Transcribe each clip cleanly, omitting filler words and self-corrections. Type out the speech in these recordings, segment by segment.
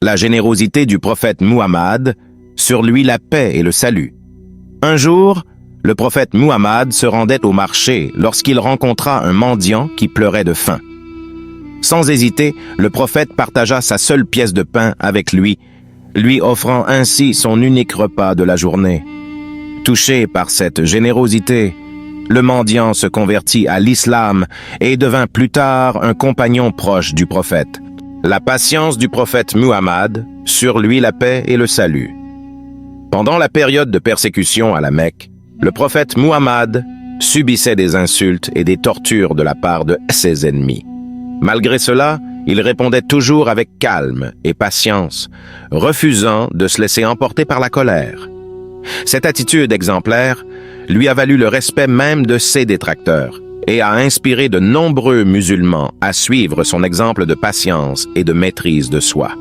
la générosité du prophète Muhammad, sur lui la paix et le salut. Un jour, le prophète Muhammad se rendait au marché lorsqu'il rencontra un mendiant qui pleurait de faim. Sans hésiter, le prophète partagea sa seule pièce de pain avec lui offrant ainsi son unique repas de la journée. Touché par cette générosité, le mendiant se convertit à l'islam et devint plus tard un compagnon proche du prophète. La patience du prophète Muhammad, sur lui la paix et le salut. Pendant la période de persécution à la Mecque, le prophète Muhammad subissait des insultes et des tortures de la part de ses ennemis. Malgré cela, il répondait toujours avec calme et patience, refusant de se laisser emporter par la colère. Cette attitude exemplaire lui a valu le respect même de ses détracteurs et a inspiré de nombreux musulmans à suivre son exemple de patience et de maîtrise de soi.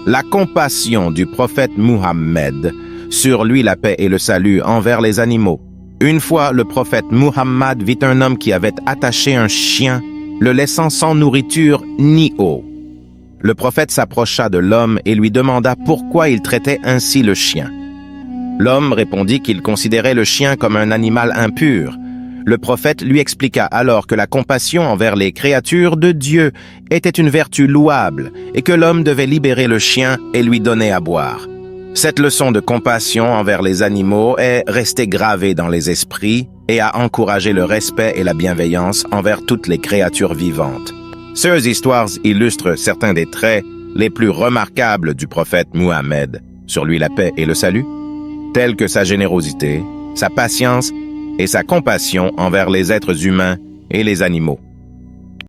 La compassion du prophète Muhammad, sur lui la paix et le salut envers les animaux. Une fois, le prophète Muhammad vit un homme qui avait attaché un chien, le laissant sans nourriture ni eau. Le prophète s'approcha de l'homme et lui demanda pourquoi il traitait ainsi le chien. L'homme répondit qu'il considérait le chien comme un animal impur. Le prophète lui expliqua alors que la compassion envers les créatures de Dieu était une vertu louable et que l'homme devait libérer le chien et lui donner à boire. Cette leçon de compassion envers les animaux est restée gravée dans les esprits et a encouragé le respect et la bienveillance envers toutes les créatures vivantes. Ces histoires illustrent certains des traits les plus remarquables du prophète Muhammad, sur lui la paix et le salut, tels que sa générosité, sa patience et sa compassion envers les êtres humains et les animaux.